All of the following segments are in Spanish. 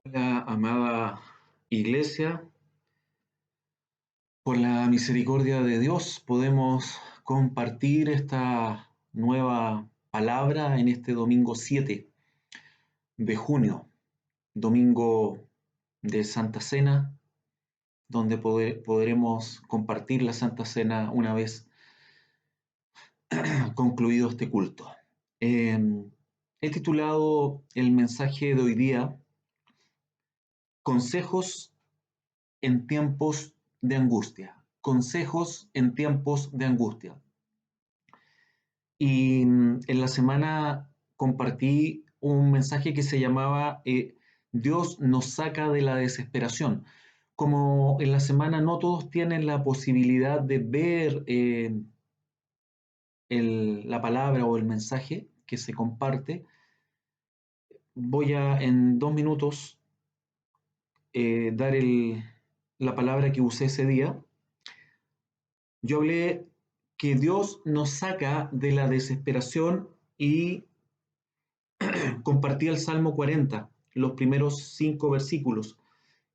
Hola, amada iglesia, por la misericordia de Dios podemos compartir esta nueva palabra en este domingo 7 de junio, domingo de Santa Cena, donde podremos compartir la Santa Cena una vez concluido este culto. Eh, He titulado el mensaje de hoy día Consejos en tiempos de angustia. Consejos en tiempos de angustia. Y en la semana compartí un mensaje que se llamaba Dios nos saca de la desesperación. Como en la semana no todos tienen la posibilidad de ver la palabra o el mensaje que se comparte, voy a en 2 minutos dar la palabra que usé ese día. Yo hablé que Dios nos saca de la desesperación y compartí el Salmo 40, los primeros 5 versículos,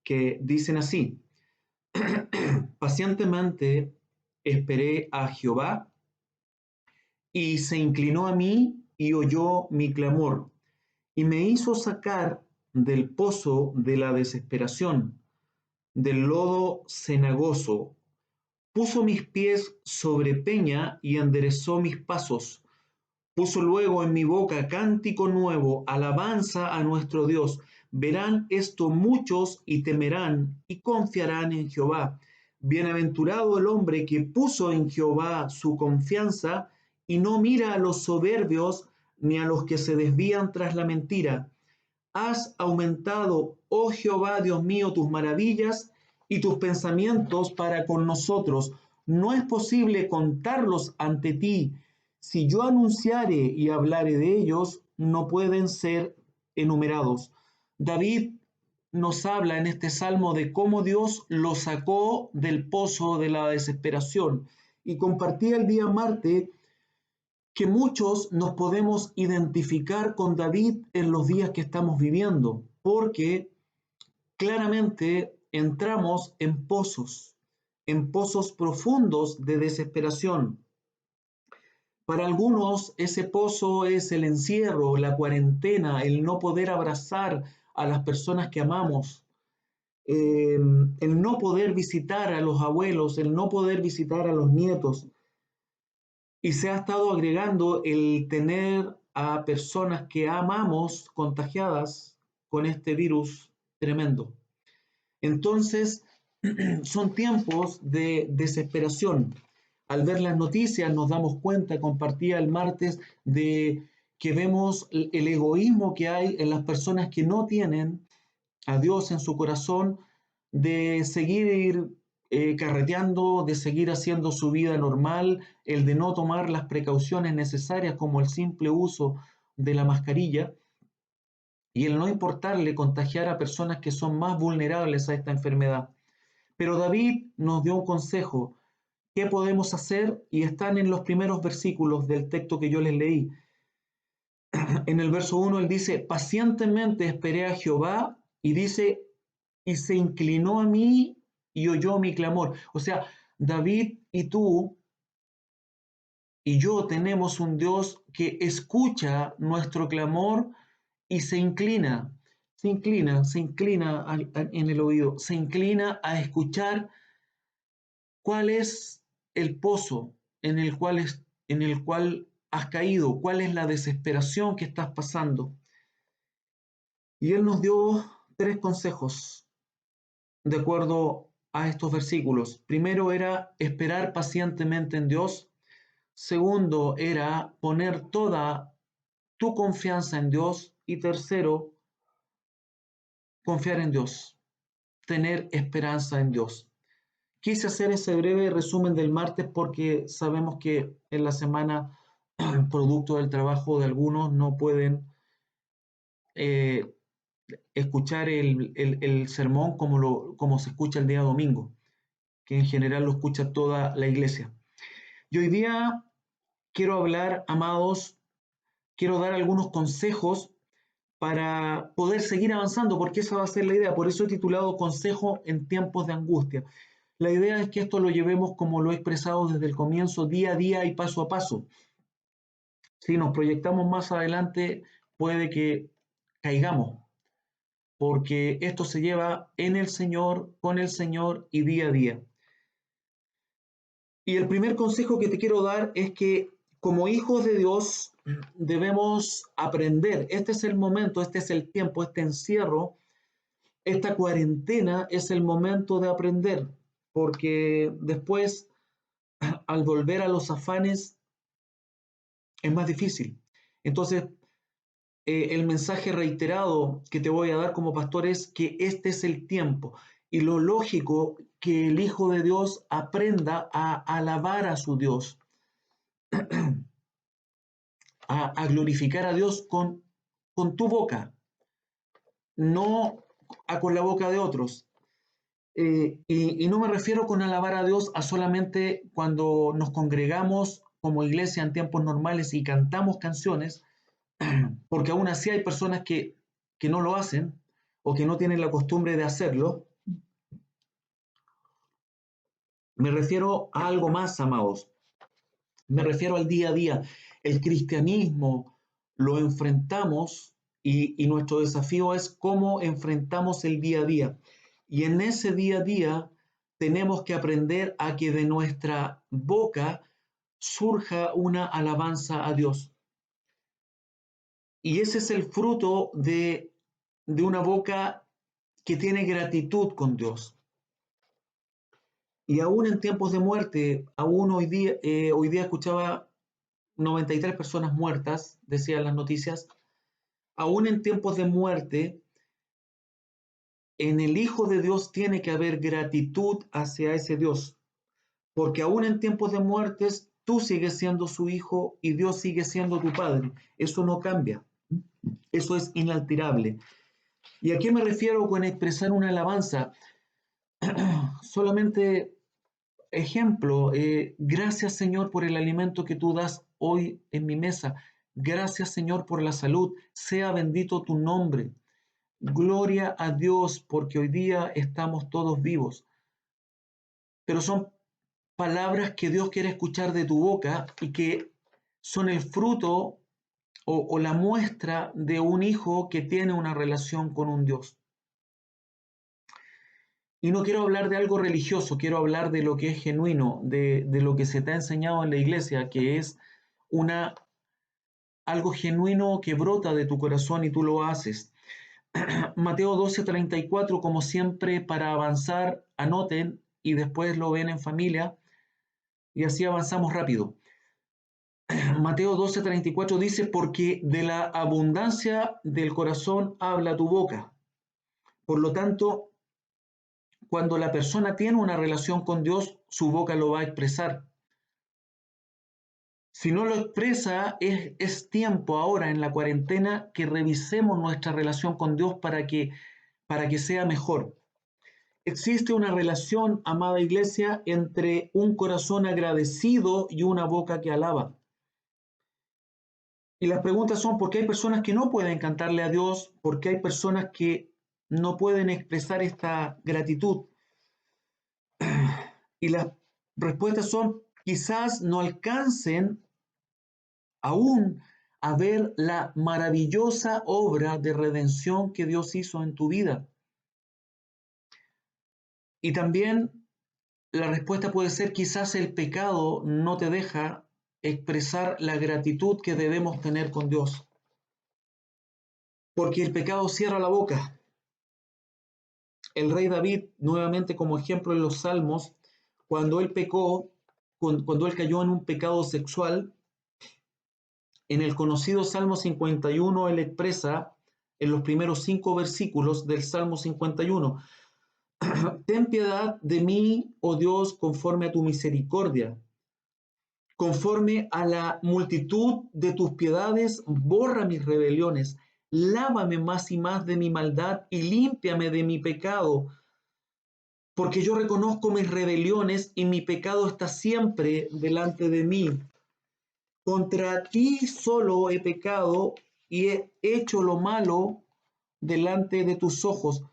que dicen así: pacientemente esperé a Jehová y se inclinó a mí y oyó mi clamor y me hizo sacar del pozo de la desesperación, del lodo cenagoso. Puso mis pies sobre peña y enderezó mis pasos. Puso luego en mi boca cántico nuevo, alabanza a nuestro Dios. Verán esto muchos y temerán y confiarán en Jehová. Bienaventurado el hombre que puso en Jehová su confianza y no mira a los soberbios ni a los que se desvían tras la mentira. Has aumentado, oh Jehová, Dios mío, tus maravillas y tus pensamientos para con nosotros. No es posible contarlos ante ti. Si yo anunciare y hablare de ellos, no pueden ser enumerados. David nos habla en este salmo de cómo Dios lo sacó del pozo de la desesperación. Y compartía el día martes que muchos nos podemos identificar con David en los días que estamos viviendo, porque claramente entramos en pozos profundos de desesperación. Para algunos ese pozo es el encierro, la cuarentena, el no poder abrazar a las personas que amamos, eh, el no poder visitar a los abuelos, el no poder visitar a los nietos. Y se ha estado agregando el tener a personas que amamos contagiadas con este virus tremendo. Entonces, son tiempos de desesperación. Al ver las noticias nos damos cuenta, compartía el martes, de que vemos el egoísmo que hay en las personas que no tienen a Dios en su corazón, de seguir carreteando, de seguir haciendo su vida normal, el de no tomar las precauciones necesarias como el simple uso de la mascarilla y el no importarle contagiar a personas que son más vulnerables a esta enfermedad. Pero David nos dio un consejo. ¿Qué podemos hacer? Y están en los primeros versículos del texto que yo les leí. En el verso 1 él dice, pacientemente esperé a Jehová y dice, y se inclinó a mí y oyó mi clamor. O sea, David y tú y yo tenemos un Dios que escucha nuestro clamor y se inclina en el oído, se inclina a escuchar cuál es el pozo en el cual has caído, cuál es la desesperación que estás pasando. Y Él nos dio 3 consejos de acuerdo a estos versículos. Primero era esperar pacientemente en Dios. Segundo era poner toda tu confianza en Dios. Y tercero, confiar en Dios, tener esperanza en Dios. Quise hacer ese breve resumen del martes porque sabemos que en la semana, producto del trabajo de algunos, no pueden eh, escuchar el sermón como se escucha el día domingo, que en general lo escucha toda la iglesia. Y hoy día quiero hablar, amados, quiero dar algunos consejos para poder seguir avanzando, porque esa va a ser la idea. Por eso he titulado Consejo en tiempos de angustia. La idea es que esto lo llevemos como lo he expresado desde el comienzo, día a día y paso a paso. Si nos proyectamos más adelante, puede que caigamos, porque esto se lleva en el Señor, con el Señor y día a día. Y el primer consejo que te quiero dar es que como hijos de Dios debemos aprender. Este es el momento, este es el tiempo, este encierro, esta cuarentena es el momento de aprender, porque después, al volver a los afanes, es más difícil. Entonces, el mensaje reiterado que te voy a dar como pastor es que este es el tiempo y lo lógico que el Hijo de Dios aprenda a alabar a su Dios, a glorificar a Dios con tu boca, no con la boca de otros. Y no me refiero con alabar a Dios a solamente cuando nos congregamos como iglesia en tiempos normales y cantamos canciones, porque aún así hay personas que no lo hacen o que no tienen la costumbre de hacerlo. Me refiero a algo más, amados. Me refiero al día a día. El cristianismo lo enfrentamos y nuestro desafío es cómo enfrentamos el día a día. Y en ese día a día tenemos que aprender a que de nuestra boca surja una alabanza a Dios. Y ese es el fruto de una boca que tiene gratitud con Dios. Y aún en tiempos de muerte, aún hoy día escuchaba 93 personas muertas, decían las noticias, aún en tiempos de muerte, en el Hijo de Dios tiene que haber gratitud hacia ese Dios, porque aún en tiempos de muertes, tú sigues siendo su hijo y Dios sigue siendo tu padre. Eso no cambia, eso es inalterable. ¿Y a qué me refiero con expresar una alabanza? Solamente ejemplo, gracias Señor por el alimento que tú das hoy en mi mesa. Gracias Señor por la salud. Sea bendito tu nombre. Gloria a Dios porque hoy día estamos todos vivos. Pero son palabras que Dios quiere escuchar de tu boca y que son el fruto o la muestra de un hijo que tiene una relación con un Dios. Y no quiero hablar de algo religioso, quiero hablar de lo que es genuino, de lo que se te ha enseñado en la iglesia, que es una, algo genuino que brota de tu corazón y tú lo haces. Mateo 12:34, como siempre, para avanzar, anoten y después lo ven en familia y así avanzamos rápido. Mateo 12:34 dice, porque de la abundancia del corazón habla tu boca. Por lo tanto, cuando la persona tiene una relación con Dios, su boca lo va a expresar. Si no lo expresa, es tiempo ahora en la cuarentena que revisemos nuestra relación con Dios para que sea mejor. Existe una relación, amada iglesia, entre un corazón agradecido y una boca que alaba. Y las preguntas son, ¿por qué hay personas que no pueden cantarle a Dios? ¿Por qué hay personas que no pueden expresar esta gratitud? Y las respuestas son, quizás no alcancen aún a ver la maravillosa obra de redención que Dios hizo en tu vida. Y también la respuesta puede ser, quizás el pecado no te deja expresar la gratitud que debemos tener con Dios. Porque el pecado cierra la boca. El rey David, nuevamente como ejemplo en los Salmos, cuando él pecó, cuando él cayó en un pecado sexual, en el conocido Salmo 51, él expresa en los primeros 5 versículos del Salmo 51, ten piedad de mí, oh Dios, conforme a tu misericordia. Conforme a la multitud de tus piedades, borra mis rebeliones. Lávame más y más de mi maldad y límpiame de mi pecado. Porque yo reconozco mis rebeliones y mi pecado está siempre delante de mí. Contra ti solo he pecado y he hecho lo malo delante de tus ojos,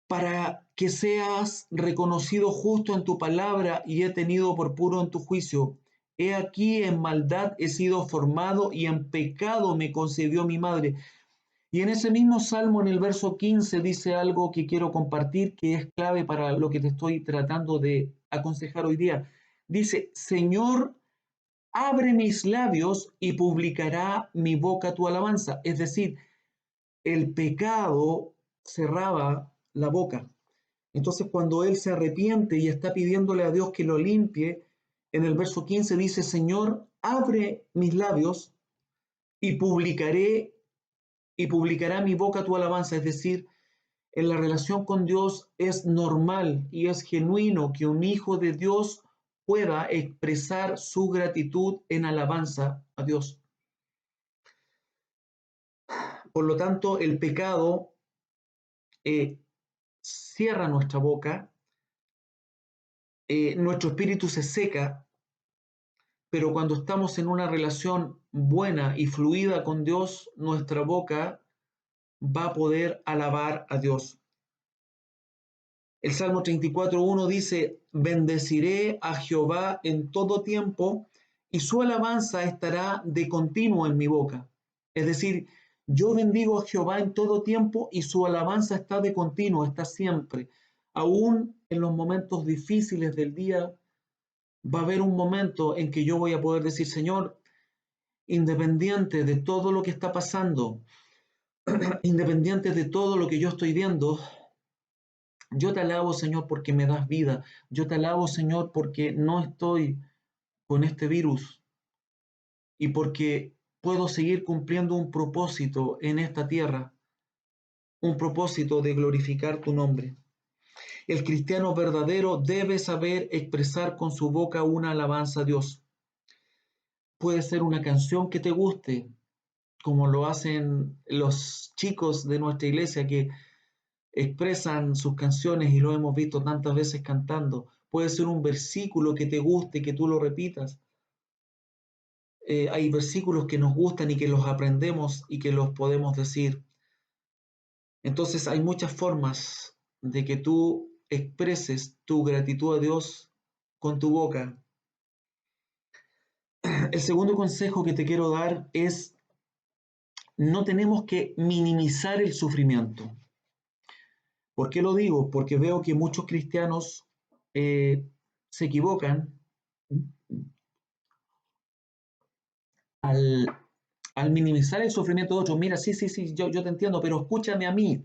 para que seas reconocido justo en tu palabra y he tenido por puro en tu juicio. He aquí en maldad he sido formado y en pecado me concibió mi madre. Y en ese mismo salmo, en el verso 15, dice algo que quiero compartir, que es clave para lo que te estoy tratando de aconsejar hoy día. Dice, Señor, abre mis labios y publicará mi boca tu alabanza. Es decir, el pecado cerraba la boca. Entonces, cuando él se arrepiente y está pidiéndole a Dios que lo limpie, en el verso 15 dice, Señor, abre mis labios y publicará mi boca tu alabanza. Es decir, en la relación con Dios es normal y es genuino que un hijo de Dios pueda expresar su gratitud en alabanza a Dios. Por lo tanto, el pecado eh, cierra nuestra boca, nuestro espíritu se seca, pero cuando estamos en una relación buena y fluida con Dios, nuestra boca va a poder alabar a Dios. El Salmo 34:1 dice, bendeciré a Jehová en todo tiempo y su alabanza estará de continuo en mi boca. Es decir, yo bendigo a Jehová en todo tiempo y su alabanza está de continuo, está siempre. Aún en los momentos difíciles del día, va a haber un momento en que yo voy a poder decir, Señor, independiente de todo lo que está pasando, independiente de todo lo que yo estoy viendo, yo te alabo, Señor, porque me das vida. Yo te alabo, Señor, porque no estoy con este virus y porque puedo seguir cumpliendo un propósito en esta tierra, un propósito de glorificar tu nombre. El cristiano verdadero debe saber expresar con su boca una alabanza a Dios. Puede ser una canción que te guste, como lo hacen los chicos de nuestra iglesia que expresan sus canciones y lo hemos visto tantas veces cantando. Puede ser un versículo que te guste, que tú lo repitas. Hay versículos que nos gustan y que los aprendemos y que los podemos decir. Entonces hay muchas formas de que tú expreses tu gratitud a Dios con tu boca. El segundo consejo que te quiero dar es no tenemos que minimizar el sufrimiento. ¿Por qué lo digo? Porque veo que muchos cristianos se equivocan al, al minimizar el sufrimiento de otros. Mira, sí, sí, sí, yo te entiendo, pero escúchame a mí,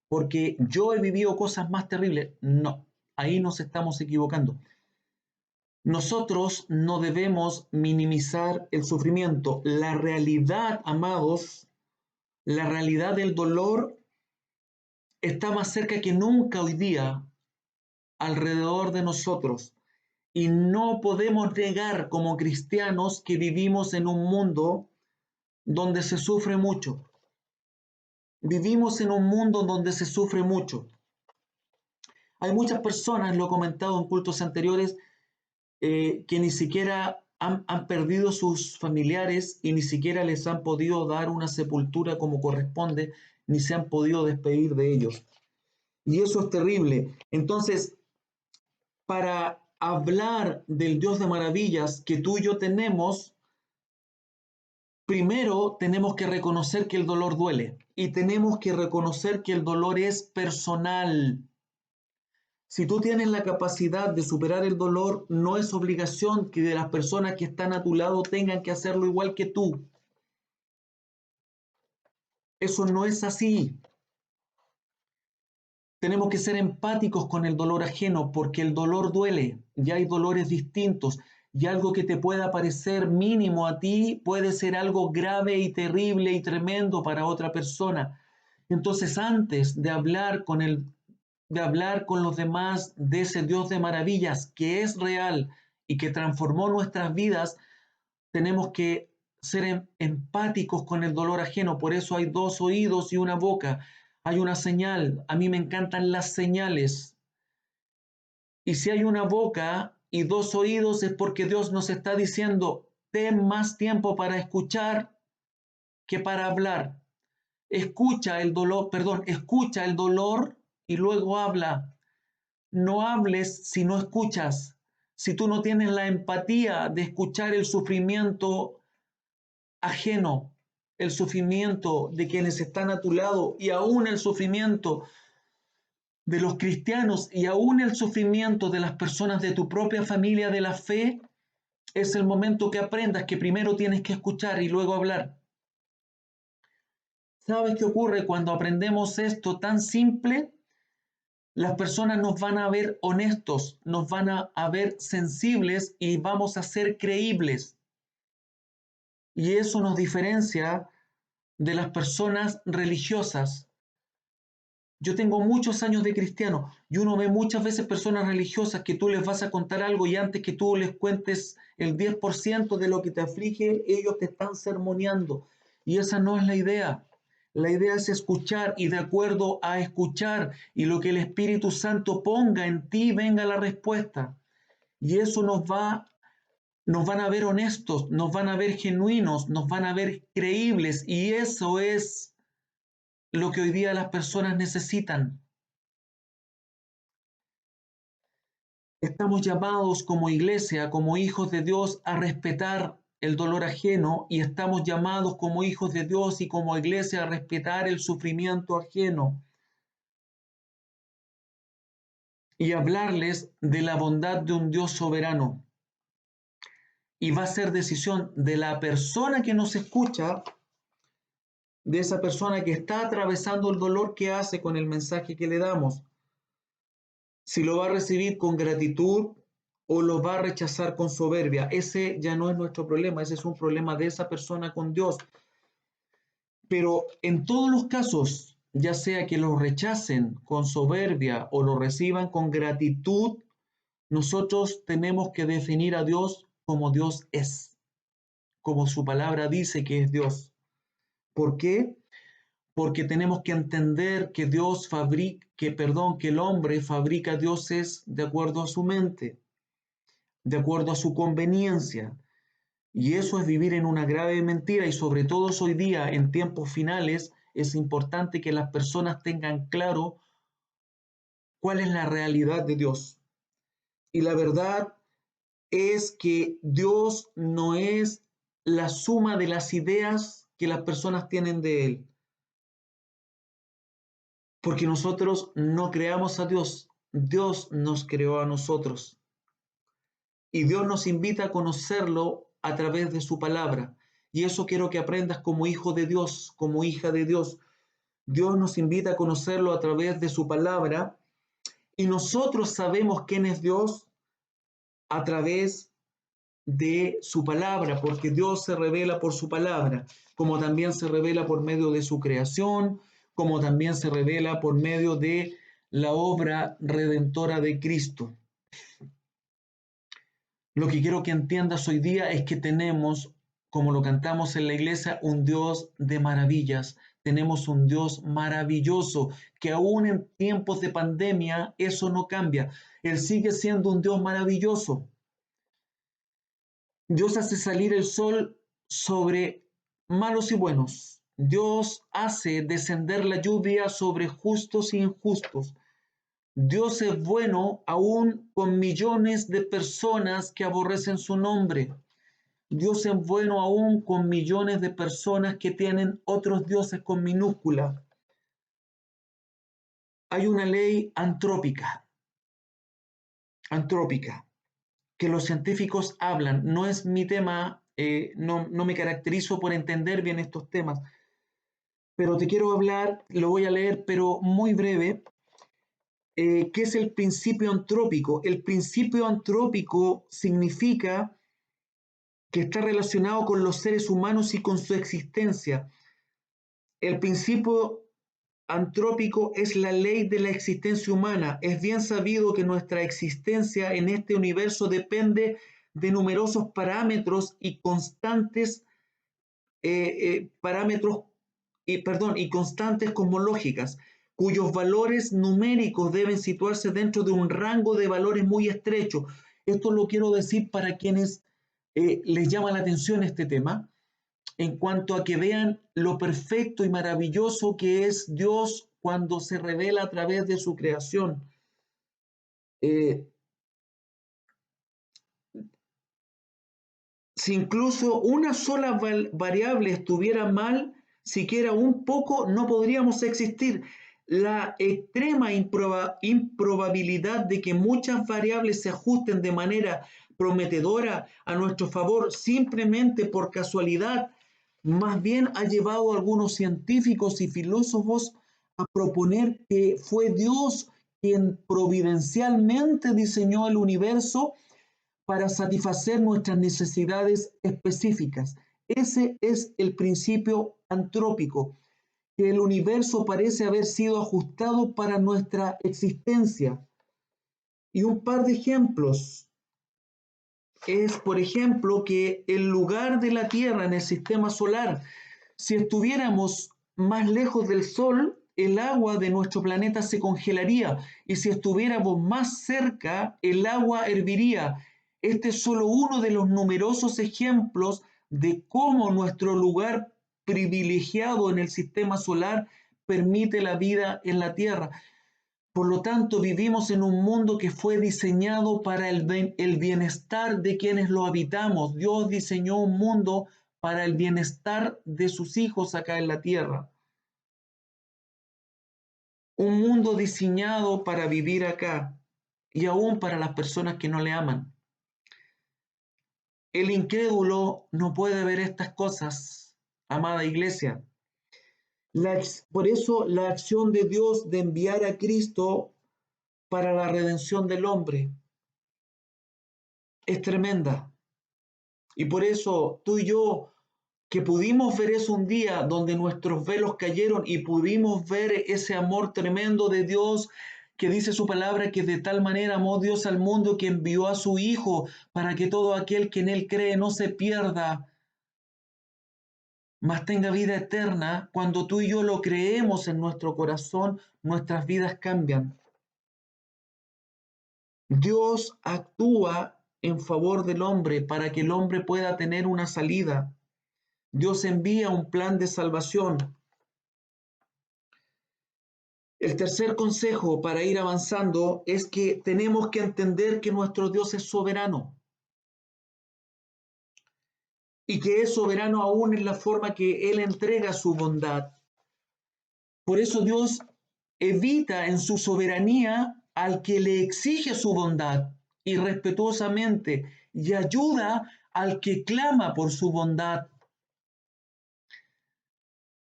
porque yo he vivido cosas más terribles. No, ahí nos estamos equivocando. Nosotros no debemos minimizar el sufrimiento. La realidad, amados, la realidad del dolor está más cerca que nunca hoy día alrededor de nosotros. Y no podemos negar como cristianos que vivimos en un mundo donde se sufre mucho. Vivimos en un mundo donde se sufre mucho. Hay muchas personas, lo he comentado en cultos anteriores, que ni siquiera han perdido sus familiares y ni siquiera les han podido dar una sepultura como corresponde, ni se han podido despedir de ellos. Y eso es terrible. Entonces, para hablar del Dios de maravillas que tú y yo tenemos, primero tenemos que reconocer que el dolor duele y tenemos que reconocer que el dolor es personal. Si tú tienes la capacidad de superar el dolor, no es obligación que de las personas que están a tu lado tengan que hacerlo igual que tú. Eso no es así. Tenemos que ser empáticos con el dolor ajeno porque el dolor duele y hay dolores distintos y algo que te pueda parecer mínimo a ti puede ser algo grave y terrible y tremendo para otra persona. Entonces, antes de hablar con los demás de ese Dios de maravillas que es real y que transformó nuestras vidas, tenemos que ser empáticos con el dolor ajeno. Por eso hay dos oídos y una boca. Hay una señal. A mí me encantan las señales. Y si hay una boca y dos oídos es porque Dios nos está diciendo, ten más tiempo para escuchar que para hablar. Escucha el dolor y luego habla. No hables si no escuchas. Si tú no tienes la empatía de escuchar el sufrimiento ajeno, el sufrimiento de quienes están a tu lado y aún el sufrimiento de los cristianos y aún el sufrimiento de las personas de tu propia familia de la fe, es el momento que aprendas que primero tienes que escuchar y luego hablar. ¿Sabes qué ocurre cuando aprendemos esto tan simple? Las personas nos van a ver honestos, nos van a ver sensibles y vamos a ser creíbles. Y eso nos diferencia de las personas religiosas. Yo tengo muchos años de cristiano y uno ve muchas veces personas religiosas que tú les vas a contar algo y antes que tú les cuentes el 10% de lo que te aflige, ellos te están sermoneando. Y esa no es la idea. La idea es escuchar y de acuerdo a escuchar y lo que el Espíritu Santo ponga en ti, venga la respuesta. Y eso nos van a ver honestos, nos van a ver genuinos, nos van a ver creíbles y eso es lo que hoy día las personas necesitan. Estamos llamados como iglesia, como hijos de Dios, a respetar el dolor ajeno y estamos llamados como hijos de Dios y como iglesia a respetar el sufrimiento ajeno y hablarles de la bondad de un Dios soberano. Y va a ser decisión de la persona que nos escucha, de esa persona que está atravesando el dolor, que hace con el mensaje que le damos. Si lo va a recibir con gratitud o lo va a rechazar con soberbia. Ese ya no es nuestro problema, ese es un problema de esa persona con Dios. Pero en todos los casos, ya sea que lo rechacen con soberbia o lo reciban con gratitud, nosotros tenemos que definir a Dios como Dios es, como su palabra dice que es Dios. ¿Por qué? Porque tenemos que entender que que el hombre fabrica dioses de acuerdo a su mente, de acuerdo a su conveniencia. Y eso es vivir en una grave mentira y sobre todo hoy día, en tiempos finales, es importante que las personas tengan claro cuál es la realidad de Dios. Y la verdad es que Dios no es la suma de las ideas que las personas tienen de Él. Porque nosotros no creamos a Dios, Dios nos creó a nosotros. Y Dios nos invita a conocerlo a través de su palabra. Y eso quiero que aprendas como hijo de Dios, como hija de Dios. Dios nos invita a conocerlo a través de su palabra y nosotros sabemos quién es Dios a través de su palabra, porque Dios se revela por su palabra, como también se revela por medio de su creación, como también se revela por medio de la obra redentora de Cristo. Lo que quiero que entiendas hoy día es que tenemos, como lo cantamos en la iglesia, un Dios de maravillas. Tenemos un Dios maravilloso, que aún en tiempos de pandemia eso no cambia. Él sigue siendo un Dios maravilloso. Dios hace salir el sol sobre malos y buenos. Dios hace descender la lluvia sobre justos y injustos. Dios es bueno aún con millones de personas que aborrecen su nombre. Dios es bueno aún con millones de personas que tienen otros dioses con minúscula. Hay una ley antrópica, que los científicos hablan. No es mi tema, no me caracterizo por entender bien estos temas, pero te quiero hablar, lo voy a leer, pero muy breve. ¿Qué es el principio antrópico? El principio antrópico significa que está relacionado con los seres humanos y con su existencia. El principio antrópico es la ley de la existencia humana. Es bien sabido que nuestra existencia en este universo depende de numerosos parámetros y constantes y constantes cosmológicas, cuyos valores numéricos deben situarse dentro de un rango de valores muy estrecho. Esto lo quiero decir para quienes les llama la atención este tema. en cuanto a que vean lo perfecto y maravilloso que es Dios cuando se revela a través de su creación. Eh, si incluso una sola variable estuviera mal, siquiera un poco, no podríamos existir. La extrema improbabilidad de que muchas variables se ajusten de manera prometedora a nuestro favor simplemente por casualidad, más bien ha llevado a algunos científicos y filósofos a proponer que fue Dios quien providencialmente diseñó el universo para satisfacer nuestras necesidades específicas. Ese es el principio antrópico, que el universo parece haber sido ajustado para nuestra existencia. Y un par de ejemplos es, por ejemplo, que el lugar de la Tierra en el sistema solar, si estuviéramos más lejos del Sol, el agua de nuestro planeta se congelaría y si estuviéramos más cerca, el agua herviría. Este es solo uno de los numerosos ejemplos de cómo nuestro lugar privilegiado en el sistema solar permite la vida en la Tierra. Por lo tanto, vivimos en un mundo que fue diseñado para el bienestar de quienes lo habitamos. Dios diseñó un mundo para el bienestar de sus hijos acá en la tierra. Un mundo diseñado para vivir acá y aún para las personas que no le aman. El incrédulo no puede ver estas cosas, amada iglesia. Por eso la acción de Dios de enviar a Cristo para la redención del hombre es tremenda. Y por eso tú y yo, que pudimos ver eso un día donde nuestros velos cayeron y pudimos ver ese amor tremendo de Dios, que dice su palabra que de tal manera amó Dios al mundo que envió a su Hijo para que todo aquel que en Él cree no se pierda, mas tenga vida eterna. Cuando tú y yo lo creemos en nuestro corazón, nuestras vidas cambian. Dios actúa en favor del hombre para que el hombre pueda tener una salida. Dios envía un plan de salvación. El tercer consejo para ir avanzando es que tenemos que entender que nuestro Dios es soberano y que es soberano aún en la forma que Él entrega su bondad. Por eso Dios evita en su soberanía al que le exige su bondad y respetuosamente y ayuda al que clama por su bondad.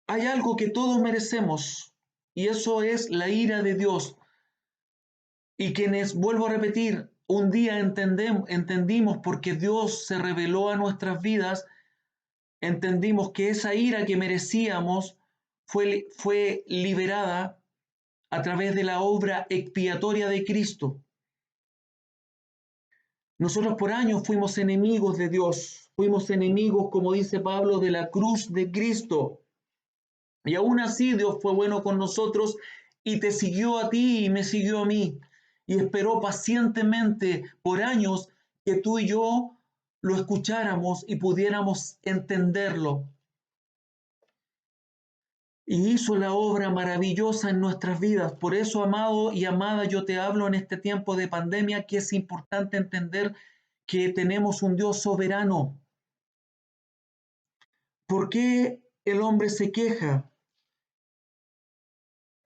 Hay algo que todos merecemos y eso es la ira de Dios. Y quienes, vuelvo a repetir, un día entendimos porque Dios se reveló a nuestras vidas, entendimos que esa ira que merecíamos fue liberada a través de la obra expiatoria de Cristo. Nosotros por años fuimos enemigos de Dios, fuimos enemigos, como dice Pablo, de la cruz de Cristo. Y aún así Dios fue bueno con nosotros y te siguió a ti y me siguió a mí. Y esperó pacientemente por años que tú y yo lo escucháramos y pudiéramos entenderlo. Y hizo la obra maravillosa en nuestras vidas. Por eso, amado y amada, yo te hablo en este tiempo de pandemia que es importante entender que tenemos un Dios soberano. ¿Por qué el hombre se queja?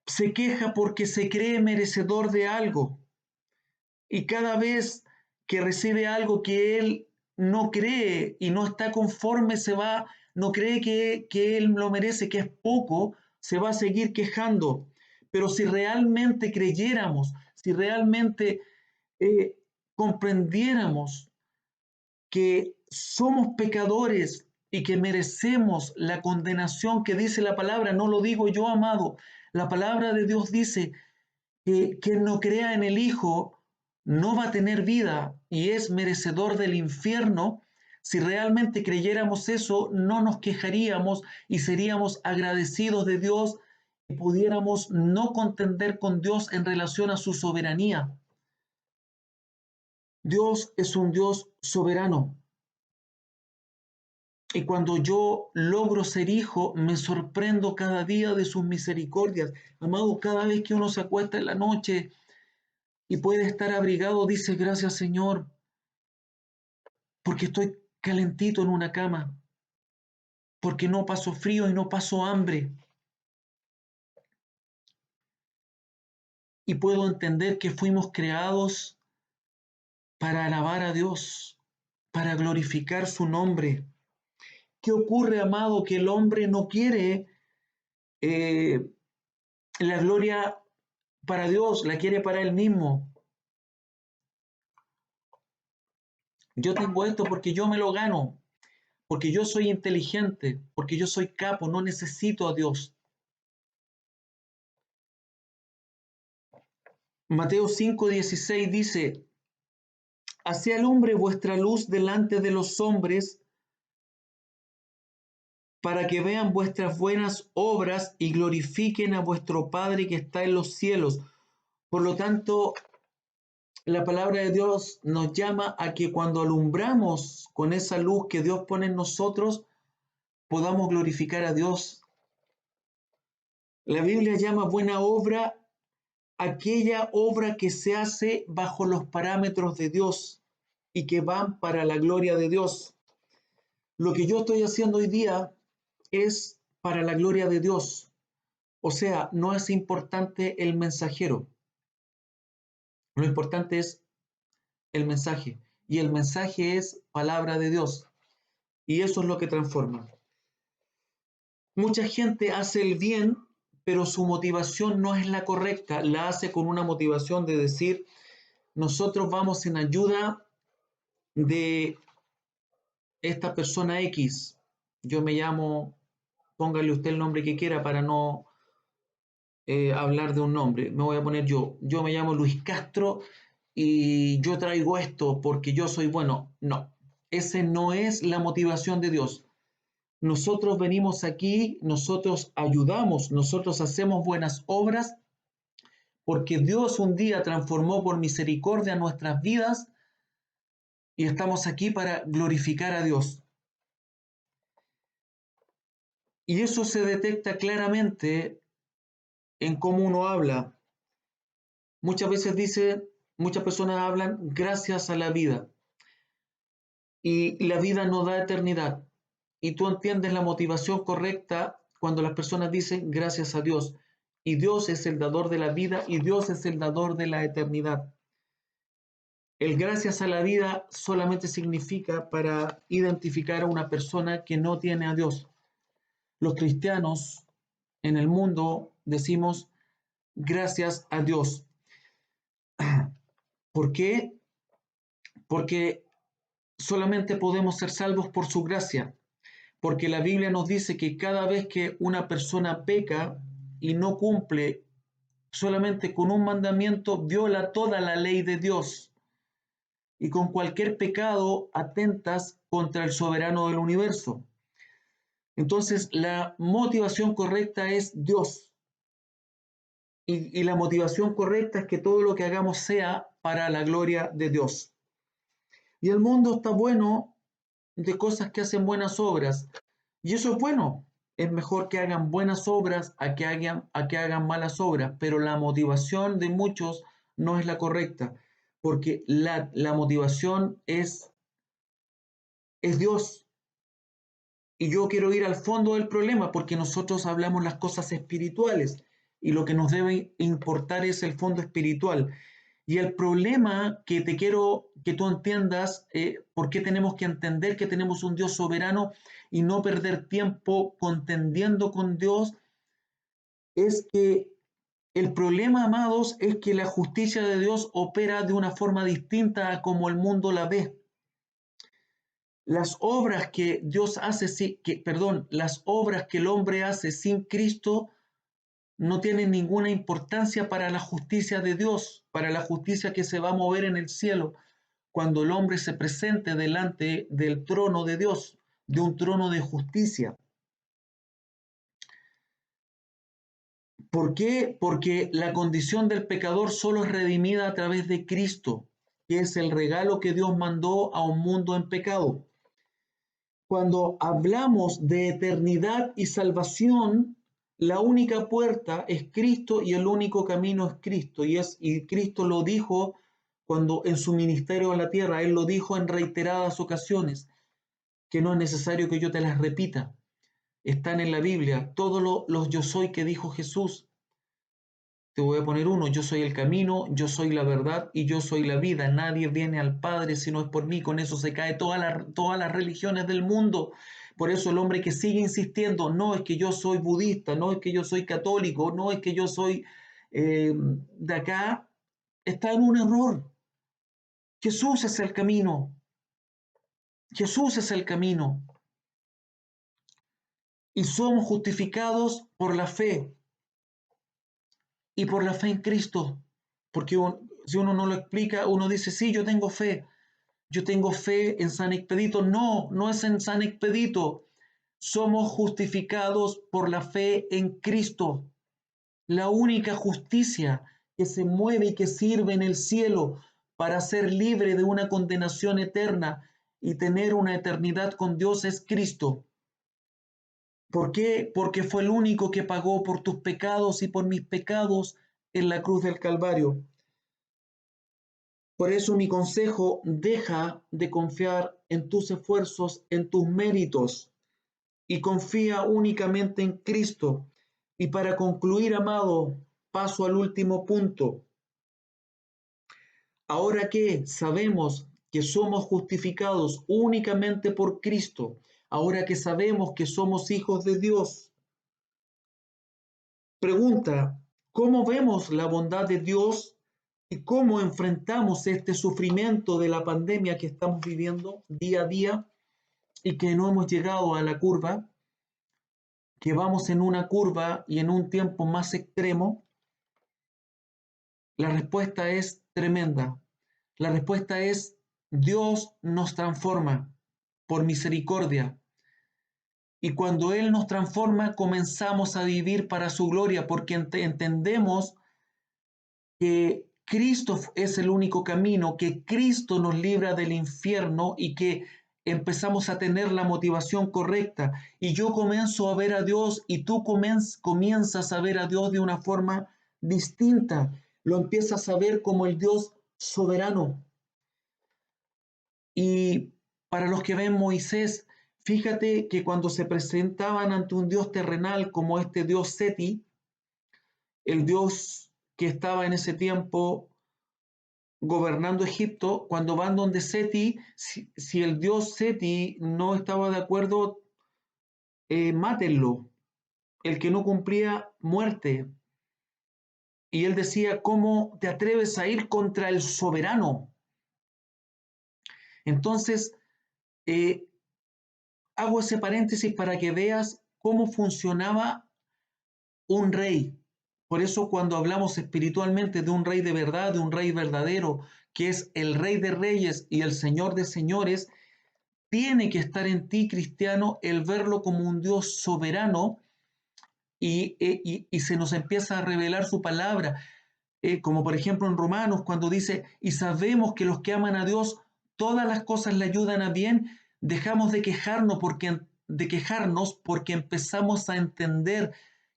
Se queja porque se cree merecedor de algo. Y cada vez que recibe algo que él no cree y no está conforme, no cree que él lo merece, que es poco, se va a seguir quejando. Pero si realmente creyéramos, si realmente eh, comprendiéramos que somos pecadores y que merecemos la condenación que dice la palabra, no lo digo yo, amado, la palabra de Dios dice que quien no crea en el Hijo no va a tener vida y es merecedor del infierno. Si realmente creyéramos eso, no nos quejaríamos y seríamos agradecidos de Dios y pudiéramos no contender con Dios en relación a su soberanía. Dios es un Dios soberano. Y cuando yo logro ser hijo, me sorprendo cada día de sus misericordias. Amado, cada vez que uno se acuesta en la noche y puede estar abrigado, dice gracias Señor, porque estoy calentito en una cama, porque no paso frío y no paso hambre. Y puedo entender que fuimos creados para alabar a Dios, para glorificar su nombre. ¿Qué ocurre, amado? Que el hombre no quiere eh, la gloria para Dios, la quiere para él mismo. Yo tengo esto porque yo me lo gano, porque yo soy inteligente, porque yo soy capo, no necesito a Dios. Mateo 5:16 dice, así alumbre vuestra luz delante de los hombres, para que vean vuestras buenas obras y glorifiquen a vuestro Padre que está en los cielos. Por lo tanto, la palabra de Dios nos llama a que cuando alumbramos con esa luz que Dios pone en nosotros, podamos glorificar a Dios. La Biblia llama buena obra aquella obra que se hace bajo los parámetros de Dios y que van para la gloria de Dios. Lo que yo estoy haciendo hoy día es para la gloria de Dios. O sea, no es importante el mensajero. Lo importante es el mensaje. Y el mensaje es palabra de Dios. Y eso es lo que transforma. Mucha gente hace el bien, pero su motivación no es la correcta. La hace con una motivación de decir, nosotros vamos en ayuda de esta persona X. Yo me llamo, póngale usted el nombre que quiera para no hablar de un nombre. Me voy a poner yo. Yo me llamo Luis Castro y yo traigo esto porque yo soy bueno. No, ese no es la motivación de Dios. Nosotros venimos aquí, nosotros ayudamos, nosotros hacemos buenas obras porque Dios un día transformó por misericordia nuestras vidas y estamos aquí para glorificar a Dios. Y eso se detecta claramente en cómo uno habla. Muchas veces muchas personas hablan gracias a la vida y la vida no da eternidad. Y tú entiendes la motivación correcta cuando las personas dicen gracias a Dios. Y Dios es el dador de la vida y Dios es el dador de la eternidad. El gracias a la vida solamente significa para identificar a una persona que no tiene a Dios. Los cristianos en el mundo decimos gracias a Dios. ¿Por qué? Porque solamente podemos ser salvos por su gracia, porque la Biblia nos dice que cada vez que una persona peca y no cumple solamente con un mandamiento, viola toda la ley de Dios y con cualquier pecado atentas contra el soberano del universo. Entonces, la motivación correcta es Dios. Y la motivación correcta es que todo lo que hagamos sea para la gloria de Dios. Y el mundo está bueno de cosas que hacen buenas obras. Y eso es bueno. Es mejor que hagan buenas obras a que hagan malas obras. Pero la motivación de muchos no es la correcta. Porque la motivación es Dios. Y yo quiero ir al fondo del problema porque nosotros hablamos las cosas espirituales y lo que nos debe importar es el fondo espiritual. Y el problema que te quiero que tú entiendas, por qué tenemos que entender que tenemos un Dios soberano y no perder tiempo contendiendo con Dios, es que el problema, amados, es que la justicia de Dios opera de una forma distinta a como el mundo la ve. Las obras que Dios hace, las obras que el hombre hace sin Cristo no tienen ninguna importancia para la justicia de Dios, para la justicia que se va a mover en el cielo cuando el hombre se presente delante del trono de Dios, de un trono de justicia. ¿Por qué? Porque la condición del pecador solo es redimida a través de Cristo, que es el regalo que Dios mandó a un mundo en pecado. Cuando hablamos de eternidad y salvación, la única puerta es Cristo y el único camino es Cristo. Y Cristo lo dijo cuando en su ministerio en la tierra, Él lo dijo en reiteradas ocasiones, que no es necesario que yo te las repita. Están en la Biblia todos los yo soy que dijo Jesús. Te voy a poner uno: yo soy el camino, yo soy la verdad y yo soy la vida. Nadie viene al Padre si no es por mí. Con eso se cae todas las religiones del mundo. Por eso el hombre que sigue insistiendo, no es que yo soy budista, no es que yo soy católico, no es que yo soy de acá, está en un error. Jesús es el camino. Jesús es el camino. Y somos justificados por la fe. Y por la fe en Cristo. Porque si uno no lo explica, uno dice, sí, yo tengo fe. Yo tengo fe en San Expedito. No, no es en San Expedito. Somos justificados por la fe en Cristo. La única justicia que se mueve y que sirve en el cielo para ser libre de una condenación eterna y tener una eternidad con Dios es Cristo. ¿Por qué? Porque fue el único que pagó por tus pecados y por mis pecados en la cruz del Calvario. Por eso mi consejo: deja de confiar en tus esfuerzos, en tus méritos, y confía únicamente en Cristo. Y para concluir, amado, paso al último punto. Ahora que sabemos que somos justificados únicamente por Cristo, ahora que sabemos que somos hijos de Dios, pregunta: ¿cómo vemos la bondad de Dios y cómo enfrentamos este sufrimiento de la pandemia que estamos viviendo día a día y que no hemos llegado a la curva, que vamos en una curva y en un tiempo más extremo? La respuesta es tremenda. La respuesta es: Dios nos transforma por misericordia. Y cuando Él nos transforma, comenzamos a vivir para su gloria, porque entendemos que Cristo es el único camino, que Cristo nos libra del infierno y que empezamos a tener la motivación correcta. Y yo comienzo a ver a Dios y tú comienzas a ver a Dios de una forma distinta. Lo empiezas a ver como el Dios soberano. Y para los que ven Moisés, fíjate que cuando se presentaban ante un Dios terrenal como este Dios Seti, el Dios que estaba en ese tiempo gobernando Egipto, cuando van donde Seti, si el dios Seti no estaba de acuerdo, mátenlo. El que no cumplía, muerte. Y él decía: ¿cómo te atreves a ir contra el soberano? Entonces, eh, hago ese paréntesis para que veas cómo funcionaba un rey. Por eso cuando hablamos espiritualmente de un rey de verdad, de un rey verdadero, que es el rey de reyes y el señor de señores, tiene que estar en ti, cristiano, el verlo como un Dios soberano y se nos empieza a revelar su palabra. Como por ejemplo en Romanos, cuando dice: y sabemos que los que aman a Dios, todas las cosas le ayudan a bien. Dejamos de quejarnos porque empezamos a entender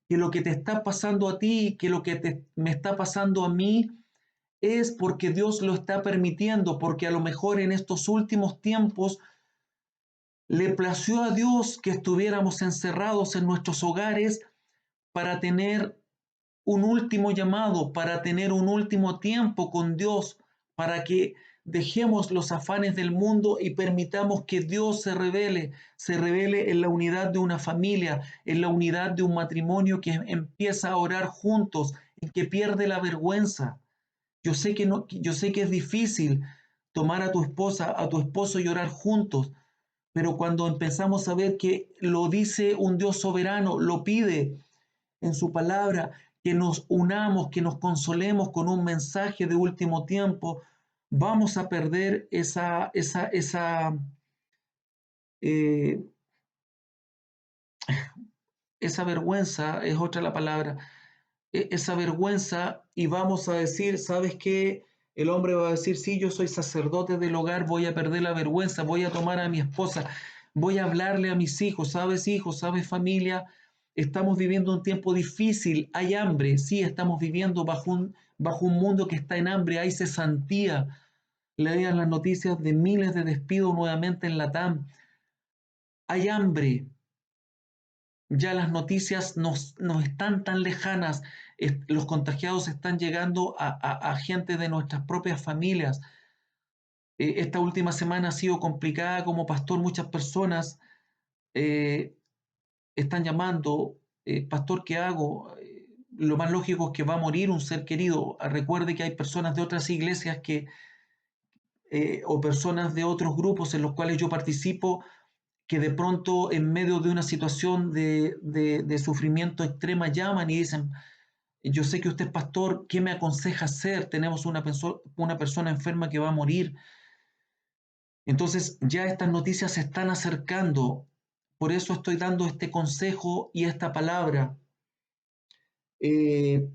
que lo que te está pasando a ti, que lo que me está pasando a mí, es porque Dios lo está permitiendo, porque a lo mejor en estos últimos tiempos le plació a Dios que estuviéramos encerrados en nuestros hogares para tener un último llamado, para tener un último tiempo con Dios, para que dejemos los afanes del mundo y permitamos que Dios se revele en la unidad de una familia, en la unidad de un matrimonio que empieza a orar juntos y que pierde la vergüenza. Yo sé que no, yo sé que es difícil tomar a tu esposa, a tu esposo y orar juntos, pero cuando empezamos a ver que lo dice un Dios soberano, lo pide en su palabra, que nos unamos, que nos consolemos con un mensaje de último tiempo, vamos a perder eh, esa vergüenza, es otra la palabra, esa vergüenza, y vamos a decir: ¿sabes qué? El hombre va a decir: sí, yo soy sacerdote del hogar, voy a perder la vergüenza, voy a tomar a mi esposa, Voy a hablarle a mis hijos, ¿sabes, hijos? ¿Sabes, familia? Estamos viviendo un tiempo difícil, hay hambre, sí, estamos viviendo bajo un mundo que está en hambre, hay cesantía. Leían las noticias de miles de despidos nuevamente en Latam. Hay hambre, ya las noticias nos están tan lejanas, los contagiados están llegando a gente de nuestras propias familias. Esta última semana ha sido complicada como pastor, muchas personas eh, están llamando, pastor, ¿qué hago? Lo más lógico es que va a morir un ser querido. Recuerde que hay personas de otras iglesias o personas de otros grupos en los cuales yo participo que de pronto en medio de una situación de sufrimiento extrema llaman y dicen, yo sé que usted es pastor, ¿qué me aconseja hacer? Tenemos una persona enferma que va a morir. Entonces ya estas noticias se están acercando. Por eso estoy dando este consejo y esta palabra. Eh,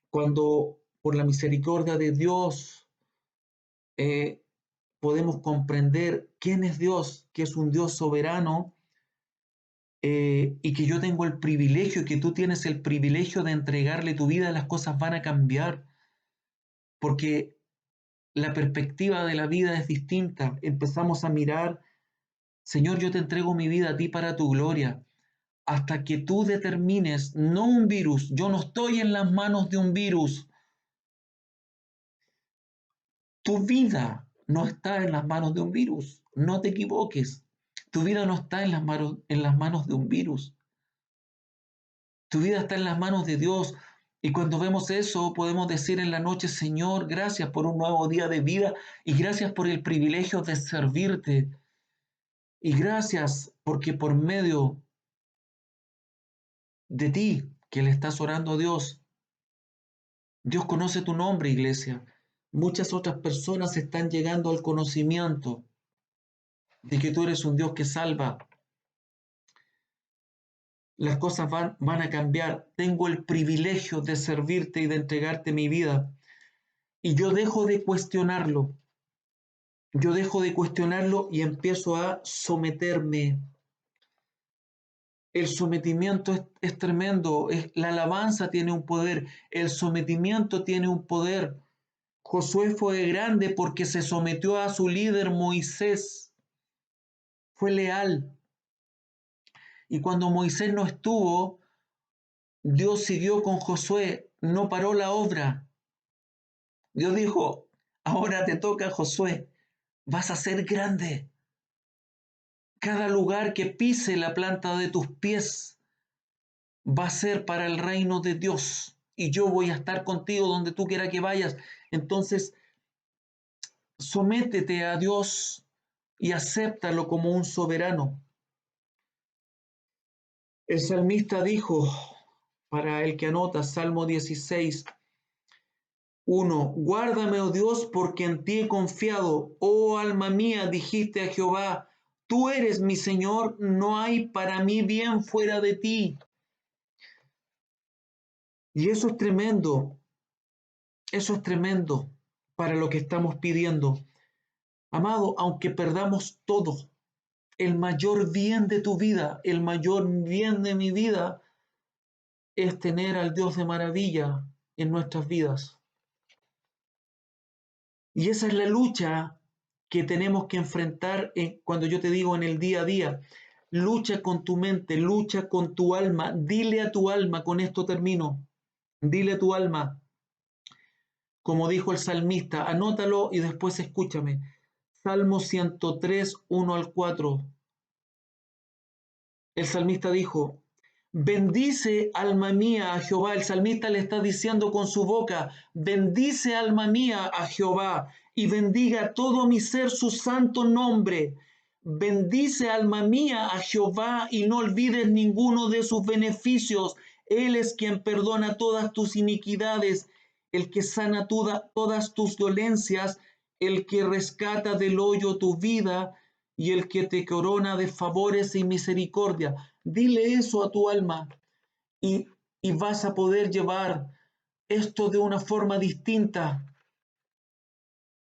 Cuando por la misericordia de Dios eh, podemos comprender quién es Dios, que es un Dios soberano, y que yo tengo el privilegio y que tú tienes el privilegio de entregarle tu vida, las cosas van a cambiar, porque la perspectiva de la vida es distinta. Empezamos a mirar, Señor, yo te entrego mi vida a ti para tu gloria, hasta que tú determines, no un virus, yo no estoy en las manos de un virus, tu vida no está en las manos de un virus, no te equivoques, tu vida no está en las manos de un virus. Tu vida está en las manos de Dios. Y cuando vemos eso, podemos decir en la noche, Señor, gracias por un nuevo día de vida y gracias por el privilegio de servirte. Y gracias porque por medio de ti, que le estás orando a Dios, Dios conoce tu nombre, iglesia. Muchas otras personas están llegando al conocimiento de que tú eres un Dios que salva. Las cosas van a cambiar. Tengo el privilegio de servirte y de entregarte mi vida. Y yo dejo de cuestionarlo. Yo dejo de cuestionarlo y empiezo a someterme. El sometimiento es tremendo. La alabanza tiene un poder. El sometimiento tiene un poder. Josué fue grande porque se sometió a su líder Moisés. Fue leal. Y cuando Moisés no estuvo, Dios siguió con Josué. No paró la obra. Dios dijo, ahora te toca, Josué. Vas a ser grande. Cada lugar que pise la planta de tus pies va a ser para el reino de Dios y yo voy a estar contigo donde tú quieras que vayas. Entonces, sométete a Dios y acéptalo como un soberano. El salmista dijo, para el que anota, Salmo 16, 1, guárdame, oh Dios, porque en ti he confiado. Oh alma mía, dijiste a Jehová, tú eres mi Señor, no hay para mí bien fuera de ti. Y eso es tremendo para lo que estamos pidiendo. Amado, aunque perdamos todo, el mayor bien de tu vida, el mayor bien de mi vida, es tener al Dios de maravilla en nuestras vidas. Y esa es la lucha que tenemos que enfrentar cuando yo te digo en el día a día. Lucha con tu mente, lucha con tu alma. Dile a tu alma, con esto termino, dile a tu alma, como dijo el salmista, anótalo y después escúchame. Salmo 103, 1 al 4. El salmista dijo, bendice alma mía a Jehová. El salmista le está diciendo con su boca, bendice alma mía a Jehová y bendiga todo mi ser su santo nombre. Bendice alma mía a Jehová y no olvides ninguno de sus beneficios. Él es quien perdona todas tus iniquidades, el que sana todas tus dolencias, el que rescata del hoyo tu vida y el que te corona de favores y misericordia. Dile eso a tu alma y, y vas a poder llevar esto de una forma distinta.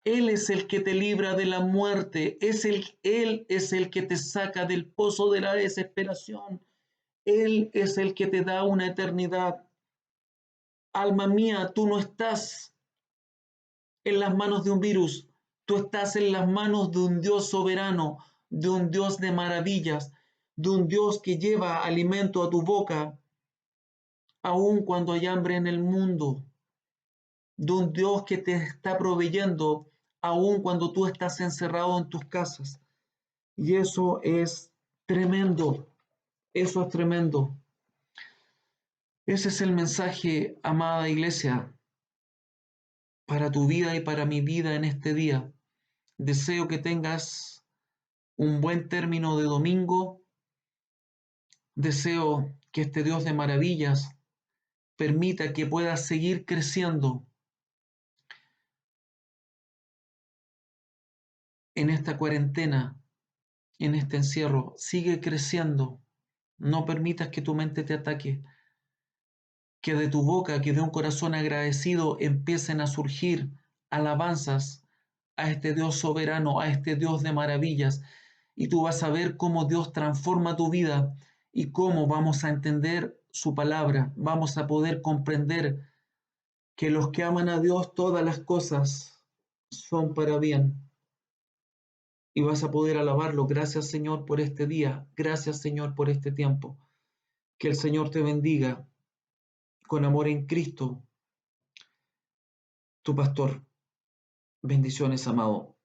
Él es el que te libra de la muerte, Él es el que te saca del pozo de la desesperación, Él es el que te da una eternidad. Alma mía, tú no estás en las manos de un virus, tú estás en las manos de un Dios soberano, de un Dios de maravillas, de un Dios que lleva alimento a tu boca, aun cuando hay hambre en el mundo, de un Dios que te está proveyendo, aun cuando tú estás encerrado en tus casas. Y eso es tremendo, eso es tremendo. Ese es el mensaje, amada iglesia, para tu vida y para mi vida en este día. Deseo que tengas un buen término de domingo. Deseo que este Dios de maravillas permita que puedas seguir creciendo en esta cuarentena, en este encierro. Sigue creciendo. No permitas que tu mente te ataque. Que de tu boca, que de un corazón agradecido empiecen a surgir alabanzas a este Dios soberano, a este Dios de maravillas. Y tú vas a ver cómo Dios transforma tu vida y cómo vamos a entender su palabra. Vamos a poder comprender que los que aman a Dios, todas las cosas son para bien. Y vas a poder alabarlo. Gracias, Señor, por este día. Gracias, Señor, por este tiempo. Que el Señor te bendiga con amor en Cristo, tu pastor. Bendiciones, amado.